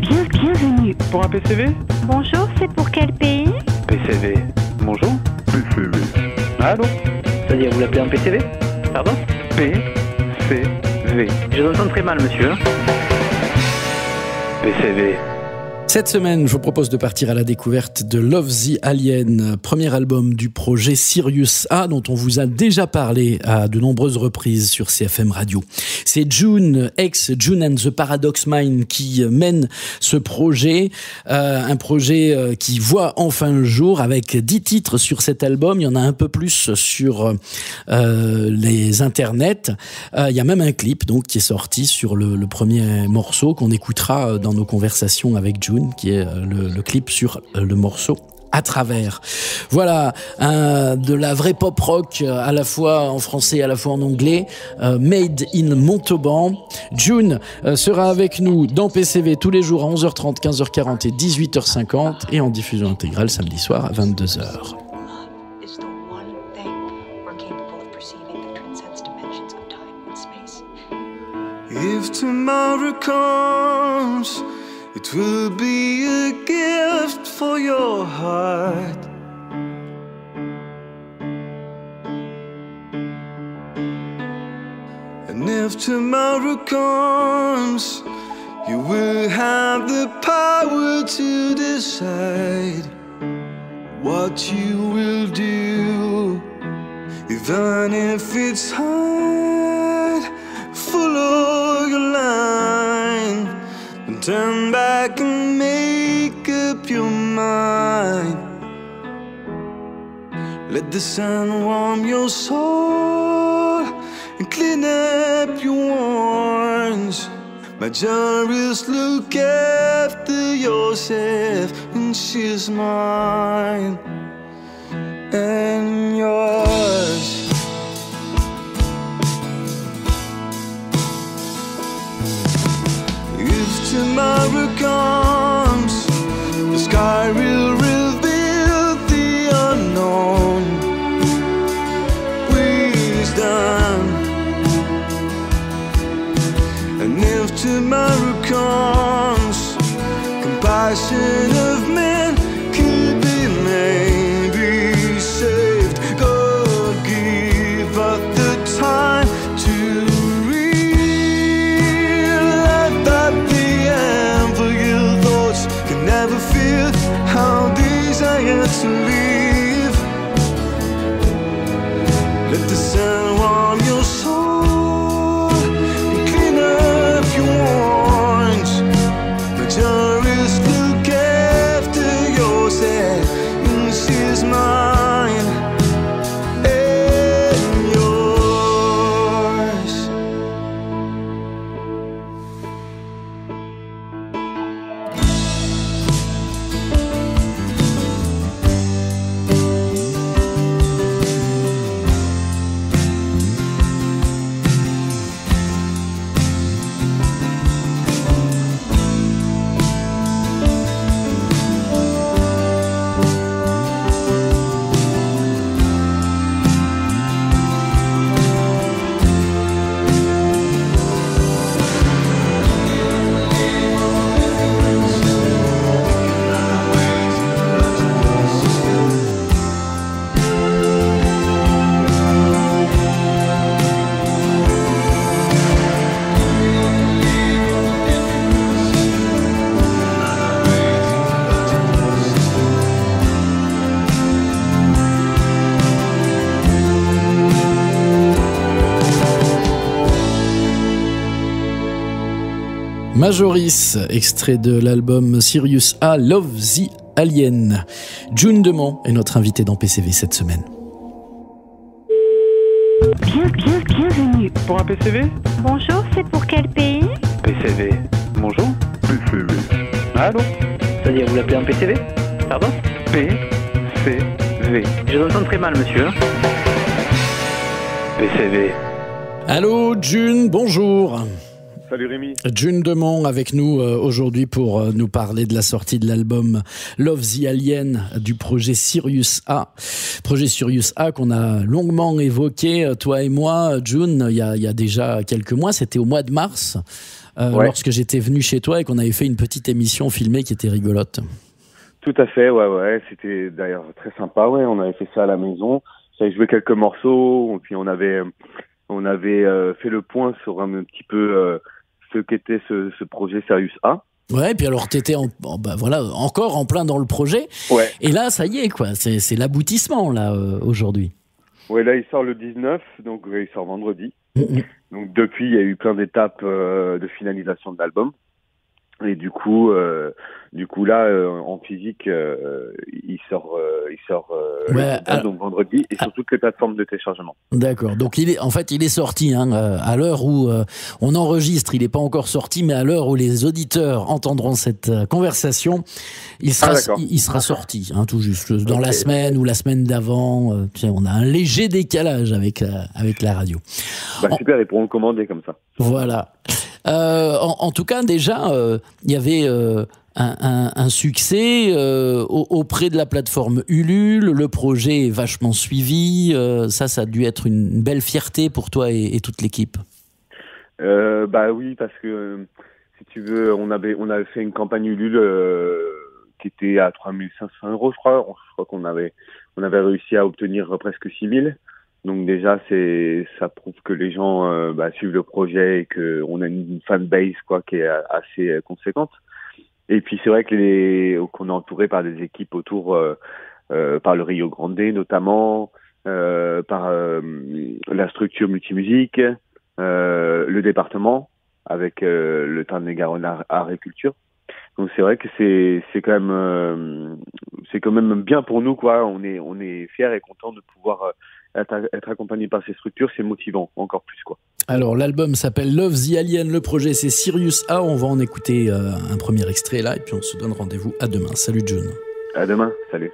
Bienvenue. Pour un PCV? Bonjour, c'est pour quel pays? PCV. Bonjour. PCV. Allô? C'est-à-dire, vous l'appelez un PCV? Pardon? PCV. Je vous entends très mal, monsieur. PCV. Cette semaine, je vous propose de partir à la découverte de Love the Alien, premier album du projet Sirius A, dont on vous a déjà parlé à de nombreuses reprises sur CFM Radio. C'est June, ex-June and the Paradox Mind, qui mène ce projet, un projet qui voit enfin le jour avec 10 titres sur cet album. Il y en a un peu plus sur les internets. Il y a même un clip donc qui est sorti sur le premier morceau qu'on écoutera dans nos conversations avec June, qui est le clip sur le morceau À travers. Voilà, de la vraie pop rock à la fois en français et à la fois en anglais, made in Montauban. June sera avec nous dans PCV tous les jours à 11h30, 15h40 et 18h50 et en diffusion intégrale samedi soir à 22h. If tomorrow comes, it will be a gift for your heart. And if tomorrow comes, you will have the power to decide what you will do. Even if it's hard, follow your line. Turn back and make up your mind. Let the sun warm your soul and clean up your wounds. My job is look after yourself, and she's mine and yours. Tomorrow comes, the sky will reveal the unknown wisdom. And if tomorrow comes, compassion of men could be maybe saved. God give us the time to never feel how desire to live. Let the sun warm your soul and clean up your wounds. My job is look after yourself, and she's mine and yours. Majoris, extrait de l'album Sirius A, Love the Alien. June Demont est notre invitée dans PCV cette semaine. Bienvenue. Pour un PCV? Bonjour, c'est pour quel pays? PCV. Bonjour. PCV. Allô? C'est-à-dire, vous l'appelez un PCV? Pardon? PCV. Je vous entends très mal, monsieur. PCV. Allô, June, bonjour. Salut Rémi. June Demont avec nous aujourd'hui pour nous parler de la sortie de l'album Love the Alien du projet Sirius A. Projet Sirius A qu'on a longuement évoqué, toi et moi, June, il y a déjà quelques mois, c'était au mois de mars. lorsque j'étais venu chez toi et qu'on avait fait une petite émission filmée qui était rigolote. Tout à fait, ouais. C'était d'ailleurs très sympa, ouais. On avait fait ça à la maison. J'avais joué quelques morceaux, et puis on avait fait le point sur un petit peu ce qu'était ce projet Sirius A. Ouais, et puis alors t'étais encore en plein dans le projet. Ouais. Et là, ça y est, quoi. C'est l'aboutissement là aujourd'hui. Ouais, là il sort le 19, donc il sort vendredi. Donc depuis, il y a eu plein d'étapes de finalisation de l'album. Et du coup là, en physique, il sort donc vendredi et sur toutes les plateformes de téléchargement. D'accord. Donc il est sorti à l'heure où on enregistre. Il n'est pas encore sorti, mais à l'heure où les auditeurs entendront cette conversation, il sera sorti, tout juste dans la semaine ou la semaine d'avant. On a un léger décalage avec la radio. Super, ils pourront le commander comme ça. Voilà. En tout cas, déjà, il y avait un succès auprès de la plateforme Ulule. Le projet est vachement suivi. Ça a dû être une belle fierté pour toi et toute l'équipe. Oui, parce que si tu veux, on avait fait une campagne Ulule qui était à 3 500 €, je crois. Je crois qu'on avait réussi à obtenir presque 6 000. Donc déjà, ça prouve que les gens suivent le projet et qu'on a une fanbase qui est assez conséquente. Et puis c'est vrai qu'on est entouré par des équipes autour, par le Rio Grande notamment, par la structure multimusique, le département avec le Tarn-et-Garonne Art et Culture. Donc c'est vrai que c'est quand même bien pour nous, quoi. On est fiers et contents de pouvoir être accompagné par ces structures. C'est motivant encore plus, quoi. Alors l'album s'appelle Love the Alien, le projet c'est Sirius A. On va en écouter un premier extrait là et puis on se donne rendez-vous à demain. Salut John. À demain, salut.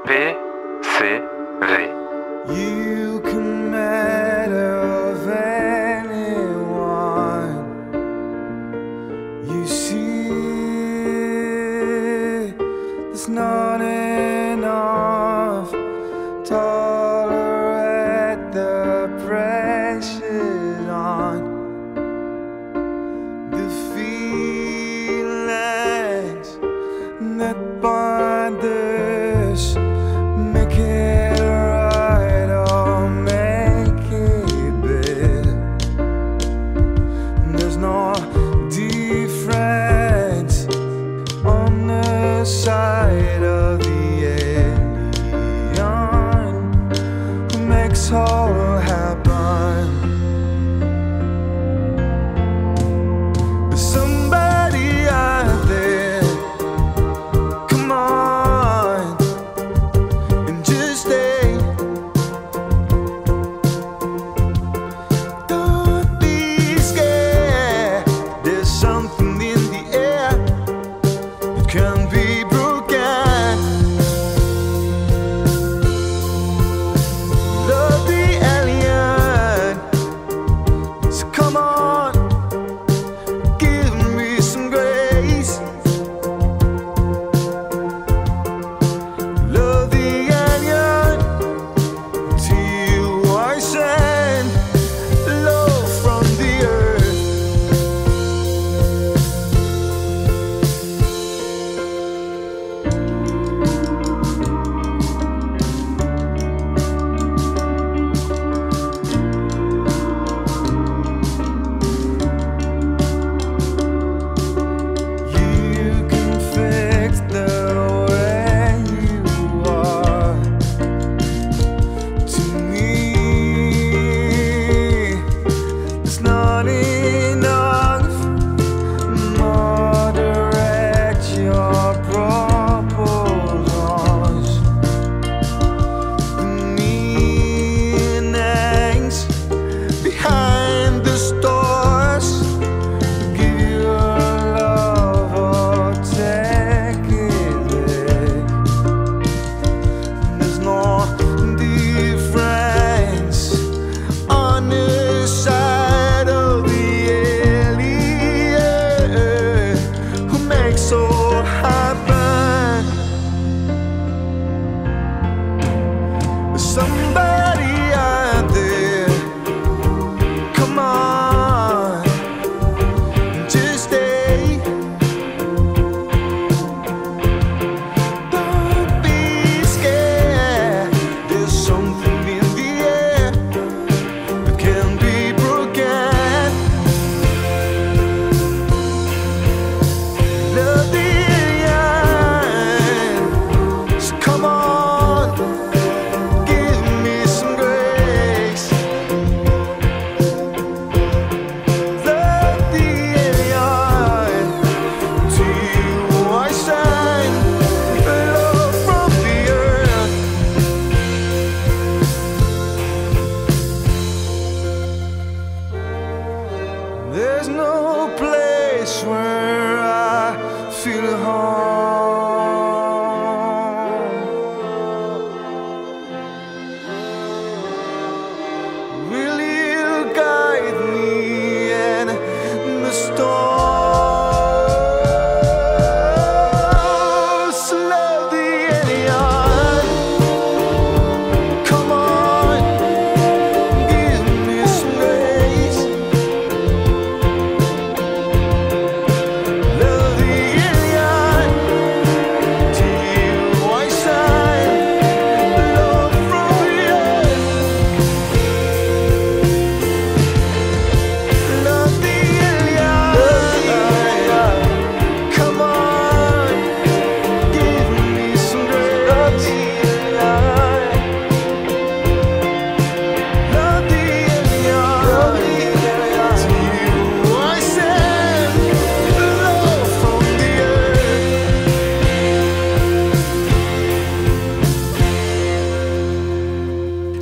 PCV. You can matter of anyone. You see, there's not enough. Tolerate the pressure on the feelings that bind us. Make it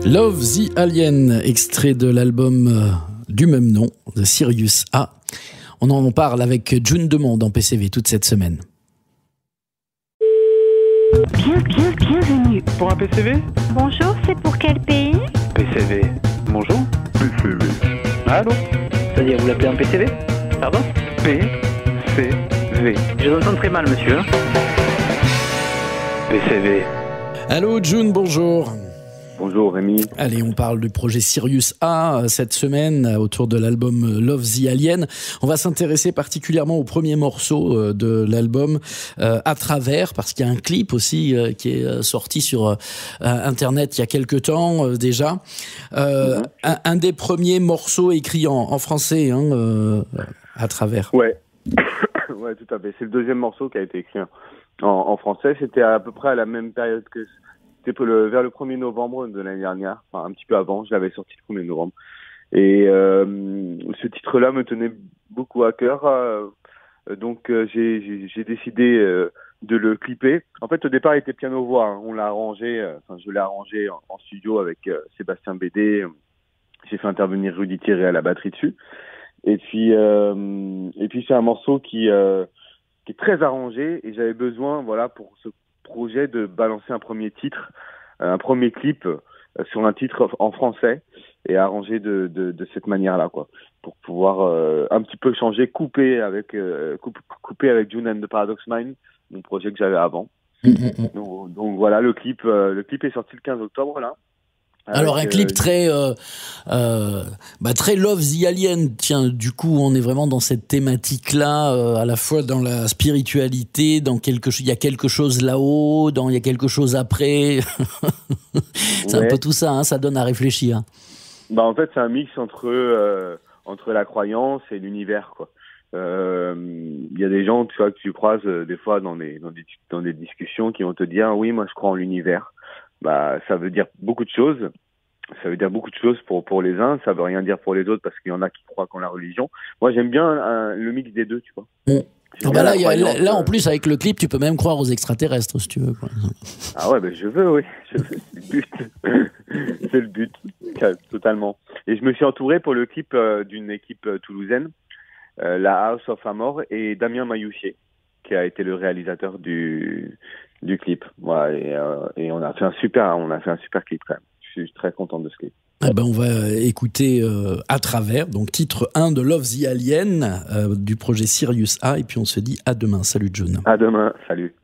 Love the Alien, extrait de l'album du même nom, de Sirius A. On en parle avec June Demond dans PCV toute cette semaine. Bienvenue. Pour un PCV? Bonjour, c'est pour quel pays? PCV. Bonjour? PCV. Allô? C'est-à-dire, vous l'appelez un PCV? Pardon? PCV. Je vous entends très mal, monsieur. PCV. Allô June, bonjour. Bonjour Rémi. Allez, on parle du projet Sirius A cette semaine autour de l'album Love the Alien. On va s'intéresser particulièrement au premier morceau de l'album, À travers, parce qu'il y a un clip aussi qui est sorti sur Internet il y a quelque temps déjà. Un des premiers morceaux écrits en français, À travers. Ouais. Ouais, tout à fait. C'est le deuxième morceau qui a été écrit en français. C'était à peu près à la même période que... C'était vers le 1er novembre de l'année dernière, enfin un petit peu avant, je l'avais sorti le 1er novembre. Et ce titre-là me tenait beaucoup à cœur, donc j'ai décidé de le clipper. En fait, au départ, il était piano-voix, on l'a arrangé, je l'ai arrangé en studio avec Sébastien Bédé. J'ai fait intervenir Rudy Thierry à la batterie dessus. Et puis c'est un morceau qui est très arrangé, et j'avais besoin, voilà, pour ce projet de balancer un premier titre, un premier clip sur un titre en français et arrangé de cette manière-là, quoi, pour pouvoir un petit peu changer, couper avec June and the Paradox Mind, mon projet que j'avais avant. Donc voilà, le clip est sorti le 15 octobre là. Alors un clip très très Love the Alien. Tiens, du coup, on est vraiment dans cette thématique-là, à la fois dans la spiritualité, il y a quelque chose là-haut, il y a quelque chose après. C'est un peu tout ça, ça donne à réfléchir. En fait, c'est un mix entre la croyance et l'univers, quoi. Il y a des gens, tu vois, que tu croises des fois dans des discussions qui vont te dire, oui, moi je crois en l'univers. Ça veut dire beaucoup de choses. Ça veut dire beaucoup de choses pour les uns, ça veut rien dire pour les autres, parce qu'il y en a qui croient qu'en la religion. Moi, j'aime bien le mix des deux, tu vois. Là, en plus, avec le clip, tu peux même croire aux extraterrestres, si tu veux, quoi. Ah ouais, je veux, oui. C'est le but. C'est le but, totalement. Et je me suis entouré pour le clip d'une équipe toulousaine, la House of Amor, et Damien Mailloussier, qui a été le réalisateur du clip. Voilà, et on a fait un super clip quand même. Je suis très content de ce clip. On va écouter À travers, donc titre 1 de Love the Alien du projet Sirius A, et puis on se dit à demain. Salut June. À demain, salut.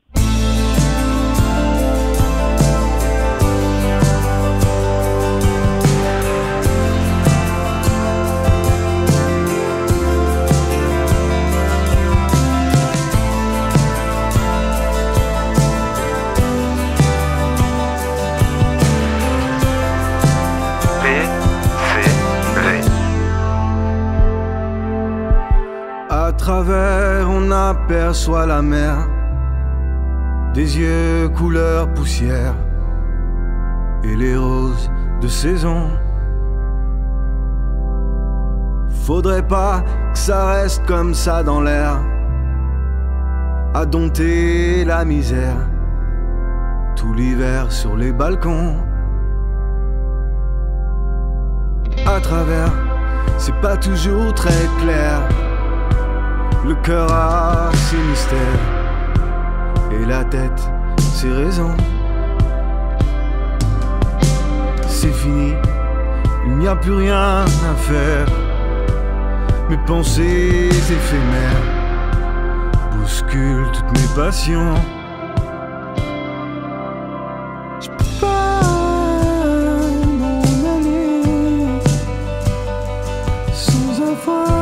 À travers, on aperçoit la mer, des yeux couleur poussière et les roses de saison. Faudrait pas que ça reste comme ça dans l'air, à dompter la misère tout l'hiver sur les balcons. À travers, c'est pas toujours très clair. Le cœur a ses mystères et la tête ses raisons. C'est fini, il n'y a plus rien à faire. Mes pensées éphémères bousculent toutes mes passions. Je peux pas m'en aller sans avoir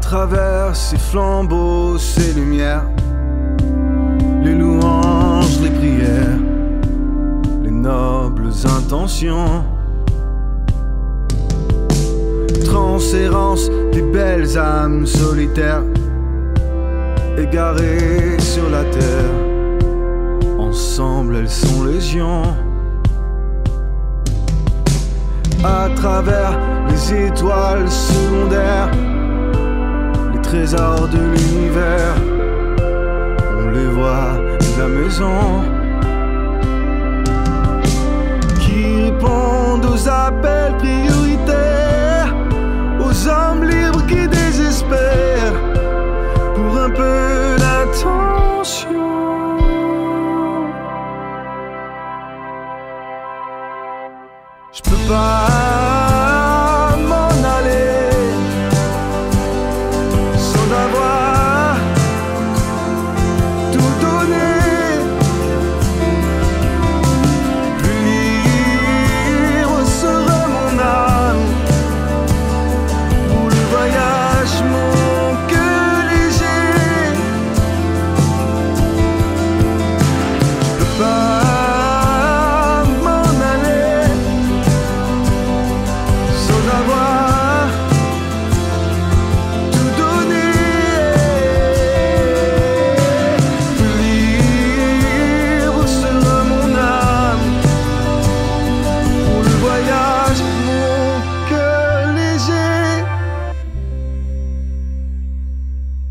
travers ces flambeaux, ces lumières, les louanges, les prières, les nobles intentions, transhérence des belles âmes solitaires, égarées sur la terre. Ensemble elles sont légion. À travers les étoiles secondaires, les trésors de l'univers, on les voit de la maison, qui répondent aux appels prioritaires, aux hommes libres qui désespèrent pour un peu d'attention. Je peux pas m'en aller sans avoir tout donné. Plus libre sera mon âme pour le voyage, mon cœur léger. Je peux pas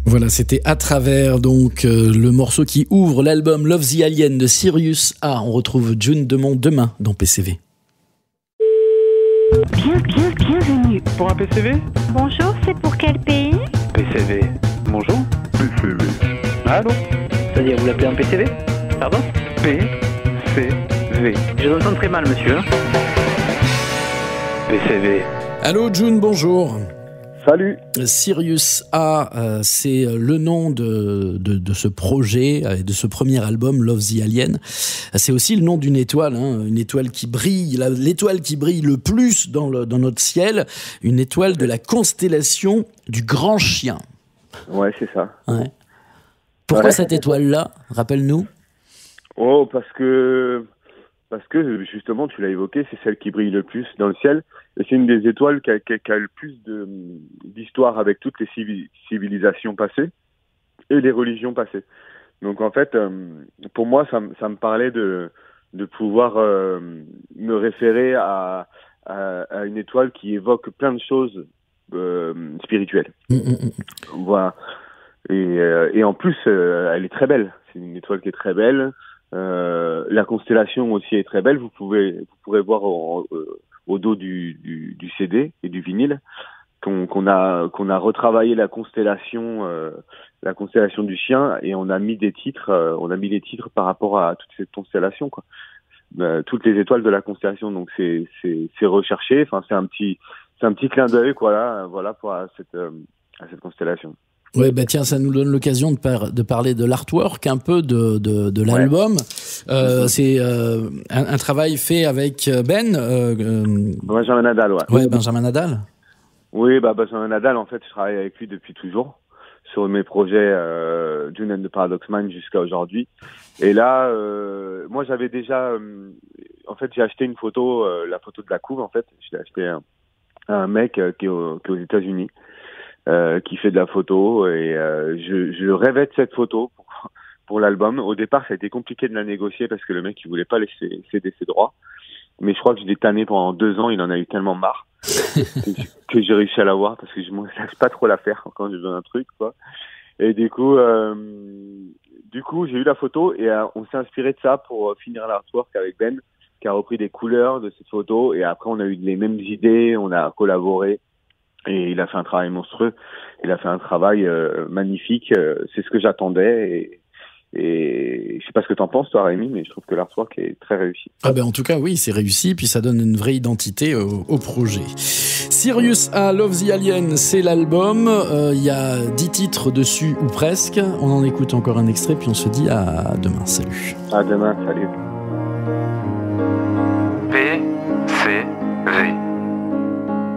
Voilà, c'était À travers, donc le morceau qui ouvre l'album Love the Alien de Sirius A. On retrouve June Demont demain dans PCV. Bienvenue. Pour un PCV? Bonjour, c'est pour quel pays? PCV. Bonjour. PCV. Allô? C'est-à-dire, vous l'appelez un PCV? Pardon? PCV. Je vous entends très mal, monsieur. PCV. Allô June, bonjour. Salut. Sirius A, c'est le nom de ce projet, de ce premier album, Love the Alien. C'est aussi le nom d'une étoile, une étoile qui brille, l'étoile qui brille le plus dans notre ciel, une étoile de la constellation du Grand Chien. Ouais, c'est ça. Ouais. Pourquoi cette étoile-là? Rappelle-nous. Oh, parce que justement, tu l'as évoqué, c'est celle qui brille le plus dans le ciel. Et c'est une des étoiles qui a le plus d'histoire avec toutes les civilisations passées et les religions passées. Donc en fait, pour moi, ça me parlait de pouvoir me référer à une étoile qui évoque plein de choses spirituelles. Voilà. Et en plus, elle est très belle. C'est une étoile qui est très belle. La constellation aussi est très belle. Vous pourrez voir au dos du CD et du vinyle qu'on a retravaillé la constellation du chien, et on a mis des titres, les titres par rapport à toute cette constellation, quoi. Toutes les étoiles de la constellation. Donc c'est recherché. Enfin, c'est un petit clin d'œil, quoi, voilà pour à cette constellation. Ouais, bah tiens, ça nous donne l'occasion de parler de l'artwork un peu de l'album. Ouais. C'est un travail fait avec Benjamin Nadal, ouais. Ouais, Benjamin Nadal. Oui, Benjamin Nadal, en fait, je travaille avec lui depuis toujours sur mes projets Dune and the Paradox Mind jusqu'à aujourd'hui. Et là, moi, j'avais déjà, en fait, j'ai acheté une photo, la photo de la couve, en fait. Je l'ai acheté à un mec qui est aux États-Unis. Qui fait de la photo, et je rêvais de cette photo pour l'album. Au départ, ça a été compliqué de la négocier parce que le mec il voulait pas laisser céder ses droits. Mais je crois que je l'ai tanné pendant 2 ans. Il en a eu tellement marre que j'ai réussi à l'avoir, parce que je ne lâche pas trop la faire quand je veux un truc, quoi. Et du coup, j'ai eu la photo, et on s'est inspiré de ça pour finir l'artwork avec Ben, qui a repris des couleurs de cette photo. Et après, on a eu les mêmes idées, on a collaboré. Et il a fait un travail monstrueux. Il a fait un travail magnifique. C'est ce que j'attendais. Et je sais pas ce que t'en penses, toi, Rémi, mais je trouve que l'artwork est très réussi. Ah ben en tout cas, oui, c'est réussi. Puis ça donne une vraie identité au projet. Sirius A, Love the Alien, c'est l'album. Il y a 10 titres dessus, ou presque. On en écoute encore un extrait, puis on se dit à demain. Salut. À demain, salut. PCV.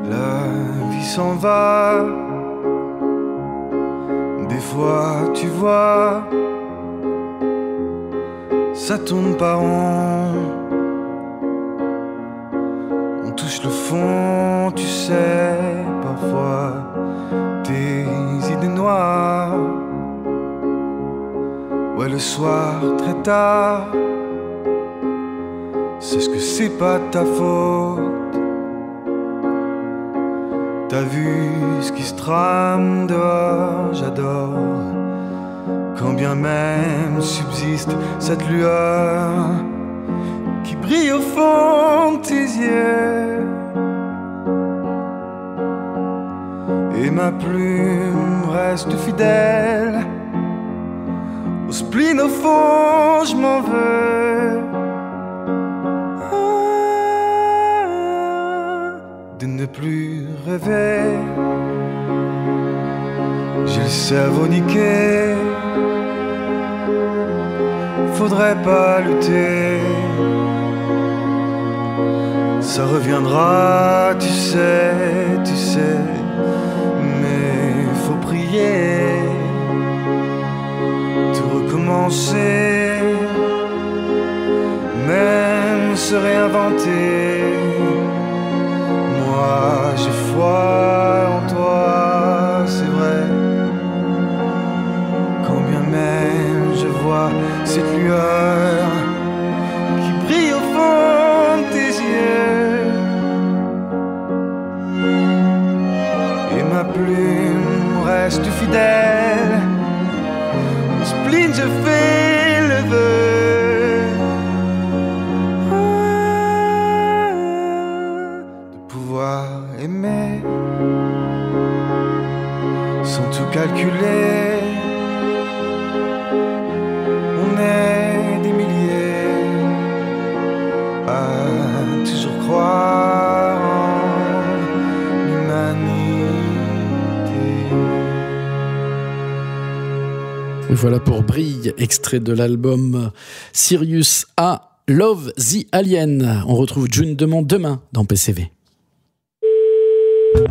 La vie s'en va, fois, tu vois, ça tourne pas rond. On touche le fond, tu sais, parfois tes idées noires. Ouais, le soir, très tard, c'est ce que c'est pas ta faute. T'as vu ce qui se trame dehors, j'adore. Quand bien même subsiste cette lueur qui brille au fond de tes yeux. Et ma plume reste fidèle. Au spleen au fond, je m'en veux. De ne plus rêver. J'ai le cerveau niqué. Faudrait pas lutter. Ça reviendra, tu sais. Mais faut prier. Tout recommencer. Même se réinventer. Moi, j'ai foi en toi, c'est vrai. Quand bien même je vois cette lueur qui brille au fond de tes yeux. Et ma plume reste fidèle. Mon spleen, je fais le vœu. Aimer sans tout calculer. On est des milliers à toujours croire en l'humanité. Voilà pour Brille, extrait de l'album Sirius A, Love the Alien. On retrouve June Demont demain dans PCV.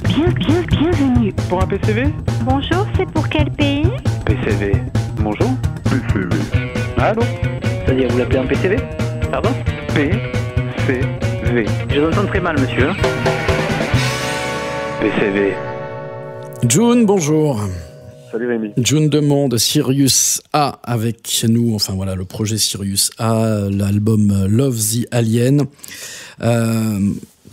Bienvenue. Pour un PCV? Bonjour, c'est pour quel pays? PCV. Bonjour. PCV. Allô? C'est-à-dire, vous l'appelez un PCV? Pardon? PCV. Je vous entends très mal, monsieur. PCV. June, bonjour. Salut Rémi. June Demont de Sirius A avec nous, enfin voilà le projet Sirius A, l'album Love the Alien,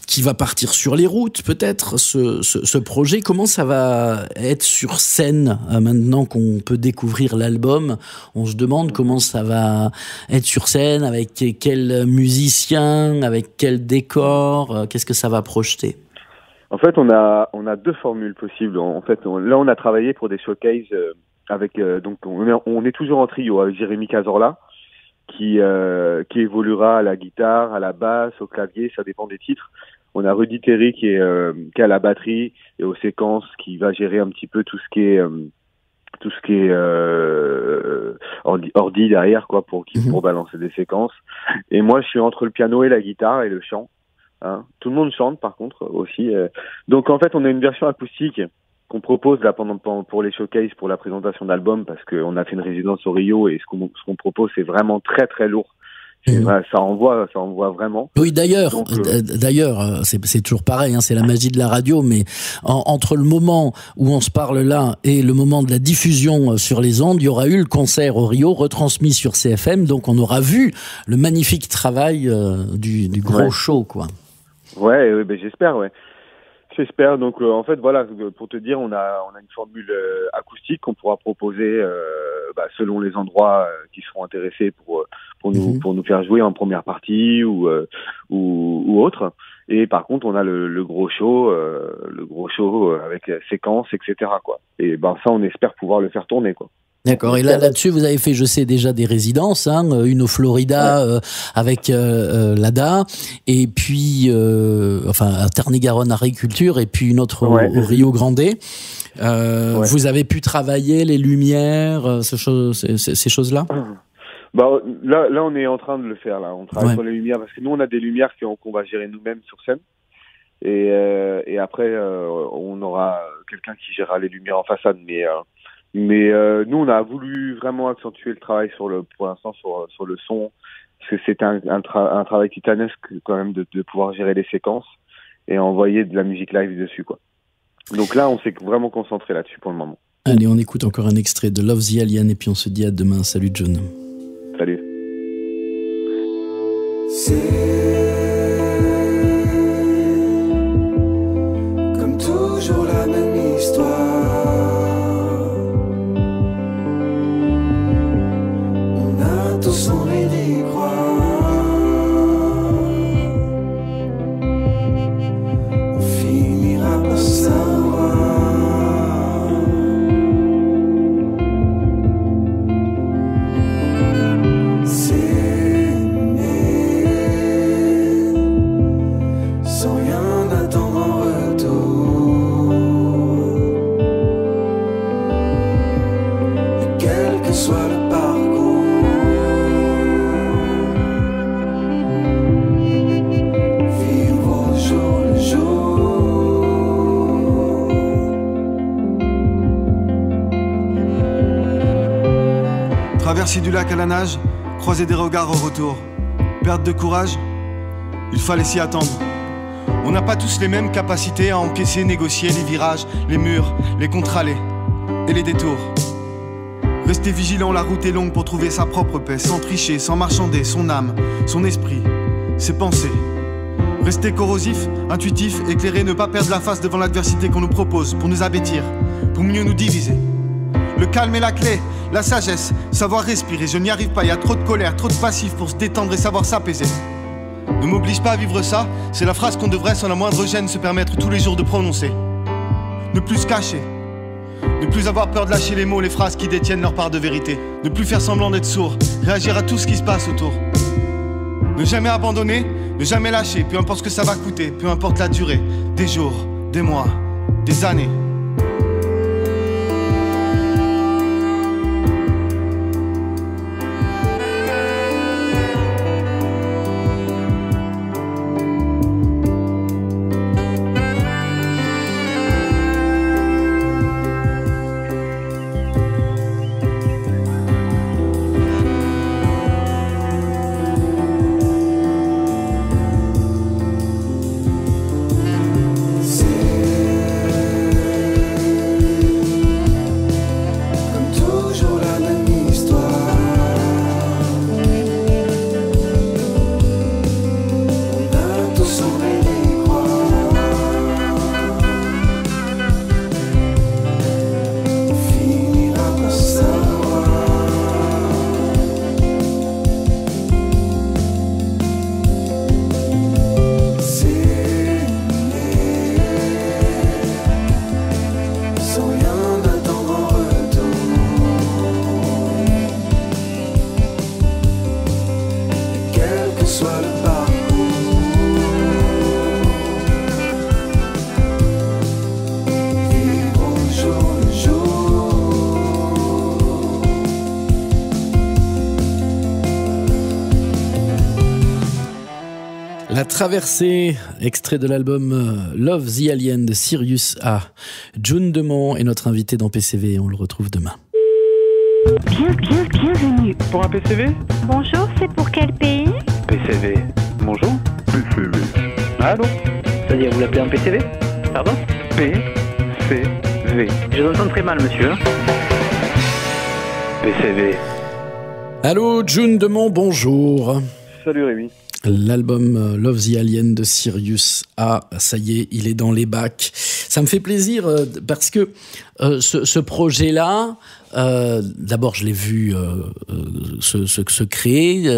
qui va partir sur les routes peut-être, ce projet. Comment ça va être sur scène maintenant qu'on peut découvrir l'album? On se demande comment ça va être sur scène, avec quel musicien, avec quel décor, qu'est-ce que ça va projeter? En fait, on a deux formules possibles. En fait, là, on a travaillé pour des showcases avec donc on est toujours en trio avec Jérémy Cazorla qui évoluera à la guitare, à la basse, au clavier, ça dépend des titres. On a Rudy Terry qui est à la batterie et aux séquences, qui va gérer un petit peu tout ce qui est ordi derrière quoi pour balancer des séquences. Et moi, je suis entre le piano et la guitare et le chant. Hein. Tout le monde chante par contre aussi. Donc en fait, on a une version acoustique qu'on propose là pour les showcases, pour la présentation d'album, parce qu'on a fait une résidence au Rio et ce qu'on propose c'est vraiment très très lourd. Ça envoie vraiment. Oui, d'ailleurs, c'est toujours pareil, hein, c'est la magie de la radio, mais entre le moment où on se parle là et le moment de la diffusion sur les ondes, il y aura eu le concert au Rio, retransmis sur CFM, donc on aura vu le magnifique travail du gros show, quoi. Ouais, ben j'espère, ouais. J'espère. Donc en fait voilà, pour te dire, on a une formule acoustique qu'on pourra proposer selon les endroits qui seront intéressés pour nous faire jouer en première partie ou autre. Et par contre, on a le gros show avec séquences, etc. quoi. Et ça, on espère pouvoir le faire tourner, quoi. D'accord. Et là-dessus, vous avez fait, je sais déjà, des résidences, hein, une au Florida avec l'ADA, et puis à Tarn-et-Garonne Agriculture, et puis une autre au Rio Grande. Vous avez pu travailler les lumières, ces choses-là? Là, on est en train de le faire. Là, on travaille sur les lumières parce que nous, on a des lumières qu'on va gérer nous-mêmes sur scène. Et après, on aura quelqu'un qui gérera les lumières en façade. Mais nous, on a voulu vraiment accentuer le travail pour l'instant sur le son, parce que c'est un travail titanesque quand même de pouvoir gérer les séquences et envoyer de la musique live dessus, quoi. Donc là, on s'est vraiment concentré là-dessus pour le moment. Allez, on écoute encore un extrait de Love the Alien et puis on se dit à demain. Salut John. Salut. Comme toujours la même histoire. On a tous envie d'y croire. On finira par savoir. Sans rien attendre en retour. Et quel que soit le parcours, vivre au jour le jour. Traverser du lac à la nage, croiser des regards au retour. Perte de courage, il fallait s'y attendre. On n'a pas tous les mêmes capacités à encaisser, négocier les virages, les murs, les contre-allées et les détours. Rester vigilant, la route est longue pour trouver sa propre paix, sans tricher, sans marchander son âme, son esprit, ses pensées. Rester corrosif, intuitif, éclairé, ne pas perdre la face devant l'adversité qu'on nous propose pour nous abattir, pour mieux nous diviser. Le calme est la clé, la sagesse, savoir respirer, je n'y arrive pas, il y a trop de colère, trop de passif pour se détendre et savoir s'apaiser. Ne m'oblige pas à vivre ça, c'est la phrase qu'on devrait sans la moindre gêne se permettre tous les jours de prononcer. Ne plus se cacher, ne plus avoir peur de lâcher les mots, les phrases qui détiennent leur part de vérité. Ne plus faire semblant d'être sourd, réagir à tout ce qui se passe autour. Ne jamais abandonner, ne jamais lâcher, peu importe ce que ça va coûter, peu importe la durée, des jours, des mois, des années. La traversée, extrait de l'album Love the Alien de Sirius A. June Demont est notre invité dans PCV, on le retrouve demain. Bienvenue. Pour un PCV? Bonjour, c'est pour quel pays? PCV. Bonjour. PCV. Allô? C'est-à-dire, vous l'appelez un PCV? Pardon? PCV. Je vous entends très mal, monsieur. PCV. Allô, June Demont, bonjour. Salut Rémi. L'album Love the Alien de Sirius A, ça y est, il est dans les bacs. Ça me fait plaisir parce que ce projet-là, d'abord je l'ai vu se créer,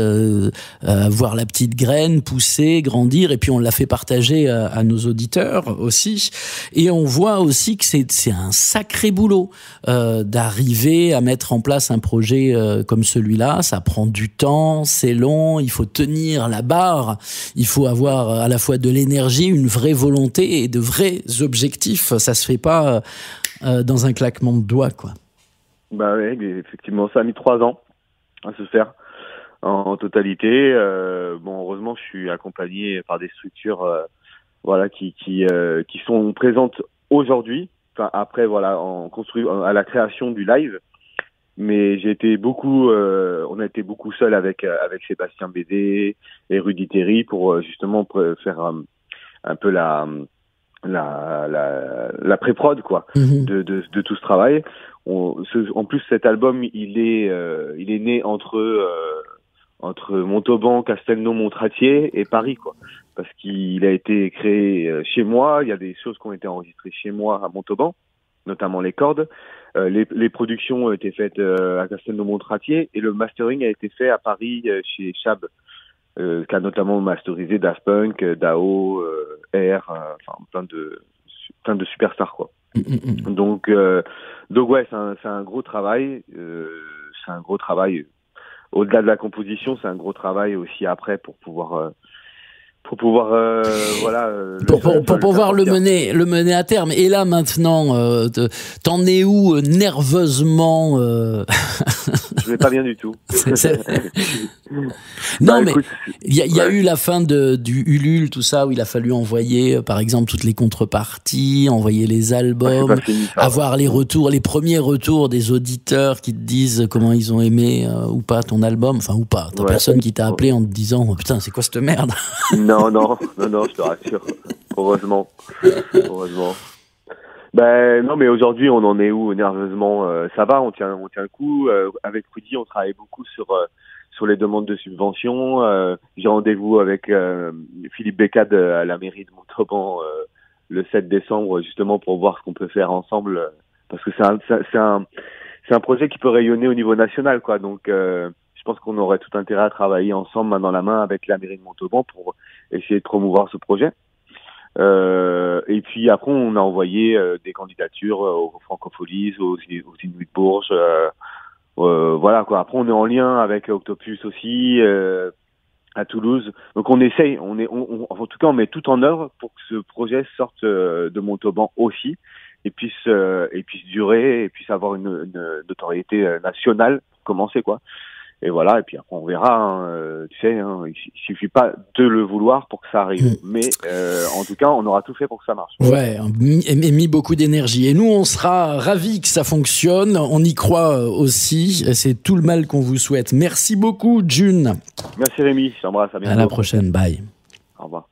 voir la petite graine pousser, grandir, et puis on l'a fait partager à nos auditeurs aussi. Et on voit aussi que c'est un sacré boulot d'arriver à mettre en place un projet comme celui-là. Ça prend du temps, c'est long, il faut tenir la barre, il faut avoir à la fois de l'énergie, une vraie volonté et de vrais objectifs. Ça se fait pas dans un claquement de doigts, quoi. Bah oui, effectivement, ça a mis 3 ans à se faire en totalité. Bon, heureusement, je suis accompagné par des structures, voilà, qui sont présentes aujourd'hui après voilà, à la création du live. Mais on a été beaucoup seul avec Sébastien Bédé et Rudy Terry pour justement faire un peu la pré-prod quoi de tout ce travail. En plus cet album il est né entre Montauban, Castelnau, Montratier et Paris quoi, parce qu'il a été créé chez moi. Il y a des choses qui ont été enregistrées chez moi à Montauban, notamment les cordes. Les productions ont été faites à Castelnau-Montratier et le mastering a été fait à Paris chez Chab, qui a notamment masterisé Daft Punk, Dao, R, enfin plein de superstars quoi. Donc ouais, c'est un gros travail. C'est un gros travail. Au-delà de la composition, c'est un gros travail aussi après pour pouvoir voilà pour pouvoir le mener à terme. Et là maintenant t'en es où nerveusement Je vais pas bien du tout. Non mais il y a eu la fin du Ulule, tout ça, où il a fallu envoyer par exemple toutes les contreparties, envoyer les albums, avoir les retours, les premiers retours des auditeurs qui te disent comment ils ont aimé ou pas ton album, enfin ou pas. T'as personne qui t'a appelé en te disant oh, putain c'est quoi cette merde. Non, je te rassure. Heureusement. Ben non, mais aujourd'hui, on en est où nerveusement ça va, on tient le coup. Avec Rudy, on travaille beaucoup sur les demandes de subventions. J'ai rendez-vous avec Philippe Bécade à la mairie de Montauban le 7 décembre, justement pour voir ce qu'on peut faire ensemble, parce que c'est un projet qui peut rayonner au niveau national, quoi. Donc je pense qu'on aurait tout intérêt à travailler ensemble, main dans la main, avec la mairie de Montauban pour essayer de promouvoir ce projet. Et puis après, on a envoyé des candidatures aux Francopholies, aux Inuits de Bourges. Voilà quoi. Après, on est en lien avec Octopus aussi à Toulouse. Donc on essaye. En tout cas, on met tout en œuvre pour que ce projet sorte de Montauban aussi et puisse durer et puisse avoir une notoriété nationale pour commencer quoi. Et voilà, et puis après on verra, tu sais, il suffit pas de le vouloir pour que ça arrive. Mais en tout cas, on aura tout fait pour que ça marche. Ouais, mis beaucoup d'énergie. Et nous, on sera ravis que ça fonctionne. On y croit aussi. C'est tout le mal qu'on vous souhaite. Merci beaucoup, June. Merci Rémi, je t'embrasse, à bientôt. À la prochaine, bye. Au revoir.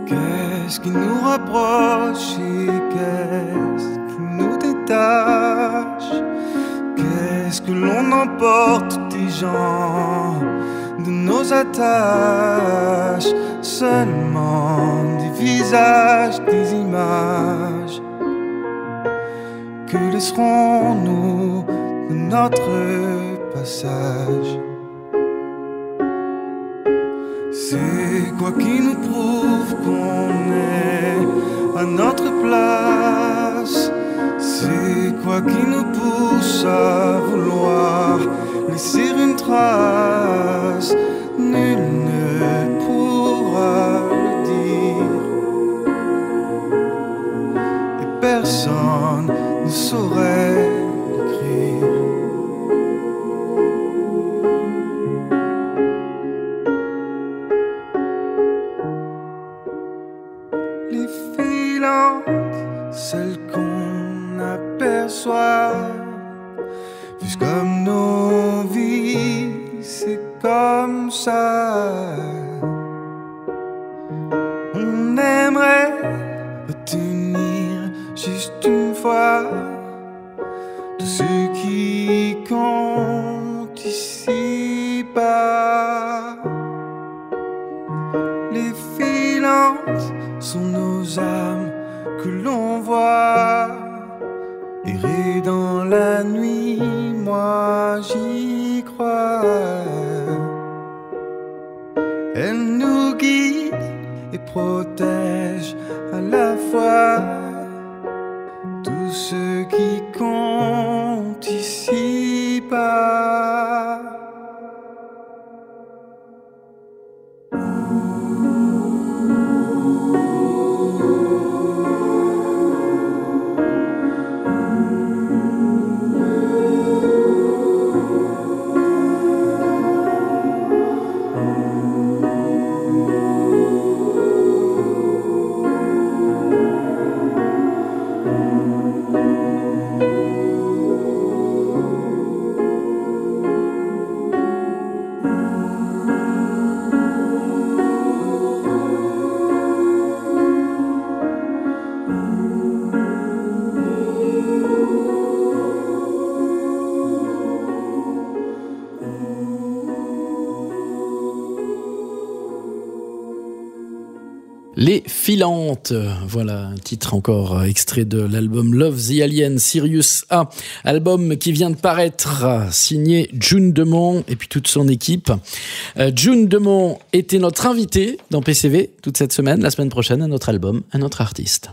Qu'est-ce qui nous rapproche et qu'est-ce qui nous détache? Qu'est-ce que l'on emporte des gens, de nos attaches? Seulement des visages, des images. Que laisserons-nous de notre passage? C'est quoi qui nous prouve qu'on est à notre place? C'est quoi qui nous pousse à vouloir laisser une trace? Nul ne pourra le dire et personne ne saurait l'écrire. Les filantes, celles qu'on aperçoit, juste comme nos vies, c'est comme ça. On aimerait retenir juste une fois tout ce qui compte ici-bas. Les filantes sont nos âmes que l'on voit errer dans la nuit, moi j'y crois. Elles nous guident et protègent à la fois tout ce qui compte ici-bas. Les filantes, voilà un titre encore extrait de l'album Love the Alien, Sirius A, album qui vient de paraître, signé June Demont et puis toute son équipe. June Demont était notre invitée dans PCV toute cette semaine. La semaine prochaine, un autre album, un autre artiste.